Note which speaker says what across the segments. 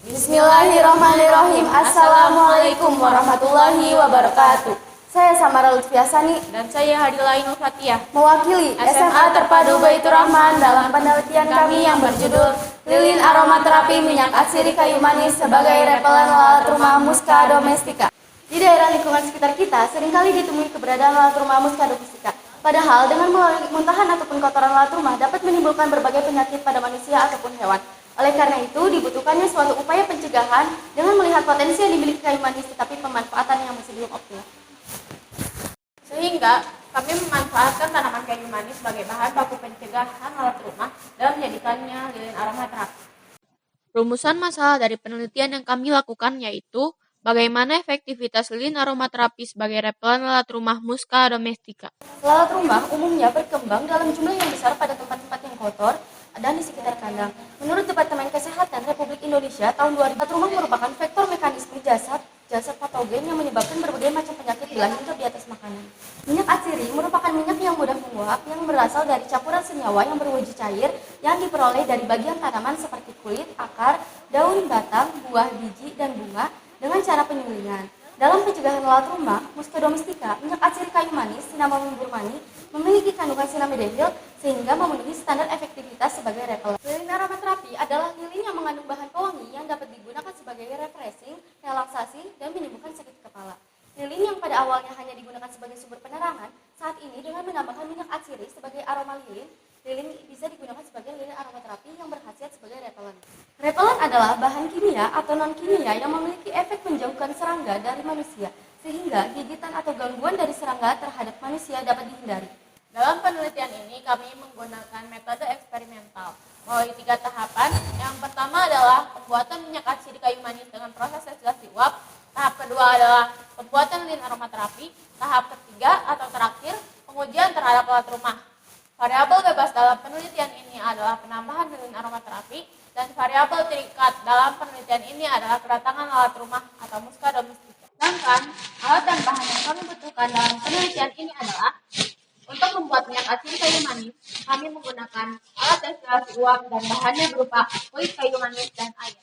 Speaker 1: Bismillahirrahmanirrahim. Assalamualaikum warahmatullahi wabarakatuh. Saya Samara Lutfiasani
Speaker 2: Dan saya Hadila Ainul Fatihah,
Speaker 1: mewakili SMA Terpadu Baitur Rahman dalam penelitian kami yang berjudul Lilin Aromaterapi Minyak Atsiri Kayu Manis sebagai repelen lalat rumah Musca domestica. Di daerah lingkungan sekitar kita seringkali ditemui keberadaan lalat rumah Musca domestica. Padahal dengan melalui muntahan ataupun kotoran lalat rumah dapat menimbulkan berbagai penyakit pada manusia ataupun hewan. Oleh karena itu, dibutuhkannya suatu upaya pencegahan dengan melihat potensi yang dimiliki kayu manis tetapi pemanfaatan yang masih belum optimal.
Speaker 2: sehingga kami memanfaatkan tanaman kayu manis sebagai bahan baku pencegahan lalat rumah dan menjadikannya lilin aromaterapi. Rumusan masalah dari penelitian yang kami lakukan yaitu bagaimana efektivitas lilin aromaterapi sebagai repelen lalat rumah Musca domestica.
Speaker 1: Lalat rumah umumnya berkembang dalam jumlah yang besar pada tempat-tempat yang kotor dan di sekitar kandang. Menurut Departemen Kesehatan Republik Indonesia, tahun 2000, lalat rumah merupakan vektor mekanisme jasad patogen yang menyebabkan berbagai macam penyakit bila hidup di atas makanan. Minyak atsiri merupakan minyak yang mudah menguap yang berasal dari campuran senyawa yang berwujud cair yang diperoleh dari bagian tanaman seperti kulit, akar, daun, batang, buah, biji, dan bunga dengan cara penyulingan. Dalam pencegahan lalat rumah, Musca domestica, minyak atsiri kayu manis Cinnamomum burmani memiliki kandungan cinnamedehyl sehingga memenuhi standar efektivitas sebagai repelen. Lilin aromaterapi adalah lilin yang mengandung bahan pewangi yang dapat digunakan sebagai refreshing, relaksasi, dan menyembuhkan sakit kepala. Lilin yang pada awalnya hanya digunakan sebagai sumber penerangan, saat ini dengan menambahkan minyak atsiri sebagai aroma lilin, lilin bisa digunakan sebagai lilin aromaterapi yang berkhasiat sebagai repelen. Repelen adalah bahan kimia atau non-kimia yang memiliki efek menjauhkan serangga dari manusia, sehingga gigitan atau gangguan dari serangga terhadap manusia dapat dihindari.
Speaker 2: Dalam penelitian ini kami menggunakan metode eksperimental melalui 3 tahapan. Yang pertama adalah pembuatan minyak atsiri kayu manis dengan proses destilasi uap. Tahap kedua adalah pembuatan lilin aromaterapi. Tahap ketiga atau terakhir, pengujian terhadap lalat rumah. Variabel bebas dalam penelitian ini adalah penambahan lilin aromaterapi, dan variabel terikat dalam penelitian ini adalah kedatangan lalat rumah atau Musca domestica. Sedangkan alat dan bahan yang kami butuhkan dalam penelitian ini adalah untuk membuat minyak atsiri kayu manis, kami menggunakan alat destilasi uap dan bahannya berupa kulit kayu manis dan air.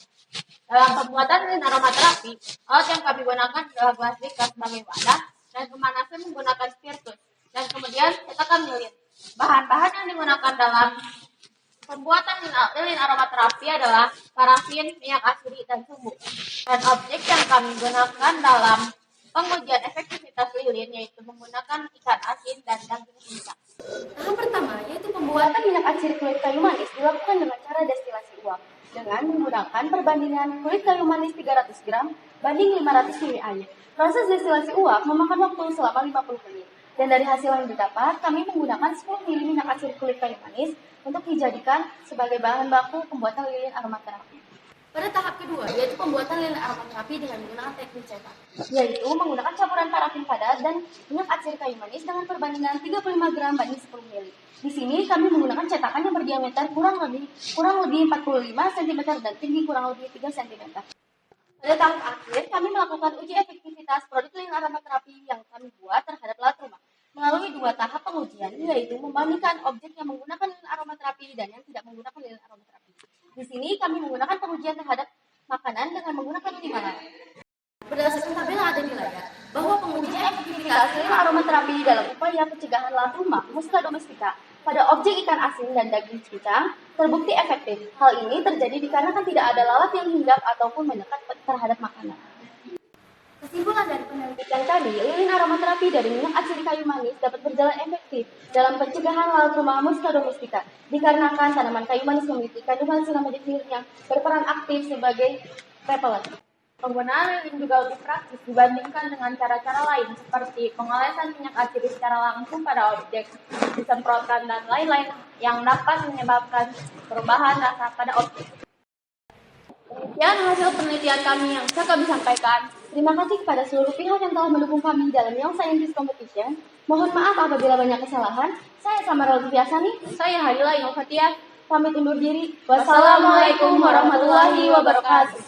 Speaker 2: Dalam pembuatan lilin aromaterapi, alat yang kami gunakan adalah gelas bekas sebagai wadah dan pemanasan menggunakan spiritus, dan kemudian cetakan lilin. Bahan-bahan yang digunakan dalam pembuatan lilin aromaterapi adalah parafin, minyak atsiri, dan sumbu. Dan objek yang kami gunakan dalam pengujian efektivitas lilin yaitu menggunakan ikan asin dan daging cincang.
Speaker 1: Tahap pertama yaitu pembuatan minyak atsiri kulit kayu manis dilakukan dengan cara destilasi uap dengan menggunakan perbandingan kulit kayu manis 300 gram banding 500 ml air. Proses destilasi uap memakan waktu selama 50 menit. Dan dari hasil yang didapat, kami menggunakan 10 ml minyak atsiri kulit kayu manis untuk dijadikan sebagai bahan baku pembuatan lilin aromaterapi. Pada tahap kedua, yaitu pembuatan lilin aromaterapi dengan menggunakan teknik cetak, yaitu menggunakan campuran parafin padat dan minyak atsiri kayu manis dengan perbandingan 35 gram banding 10 ml. Di sini kami menggunakan cetakan yang berdiameter kurang lebih 45 cm dan tinggi kurang lebih 3 cm. Pada tahap akhir, kami melakukan uji efektivitas produk lilin aromaterapi yang kami buat terhadap lalat rumah melalui 2 tahap pengujian, yaitu membandingkan objek yang menggunakan lilin aromaterapi dan yang tidak menggunakan lilin aromaterapi. Di sini kami menggunakan pengujian terhadap makanan dengan menggunakan 5 lalat. Berdasarkan tabel yang ada di layar, bahwa pengujian efektivitas lilin aromaterapi dalam upaya pencegahan lalat rumah Musca domestica pada objek ikan asin dan daging cincang terbukti efektif. Hal ini terjadi dikarenakan tidak ada lalat yang hinggap ataupun mendekat terhadap makanan. Kesimpulan dari penelitian tadi, lilin aromaterapi dari minyak atsiri kayu manis dapat berjalan efektif dalam pencegahan lalat rumah Musca domestica dikarenakan tanaman kayu manis memiliki kandungan cinnamedehyl yang berperan aktif sebagai repelen.
Speaker 2: Penggunaan lilin juga lebih praktis dibandingkan dengan cara-cara lain seperti pengolesan minyak atsiri secara langsung pada objek, disemprotkan, dan lain-lain yang dapat menyebabkan perubahan rasa pada objek. Demikian hasil penelitian kami yang bisa kami sampaikan.
Speaker 1: Terima kasih kepada seluruh pihak yang telah mendukung kami dalam Young Scientist Competition. Mohon maaf apabila banyak kesalahan. Saya Samara Lutfiasani.
Speaker 2: Saya Hadila Ainul Fatihah.
Speaker 1: Pamit undur diri.
Speaker 2: Wassalamualaikum warahmatullahi wabarakatuh.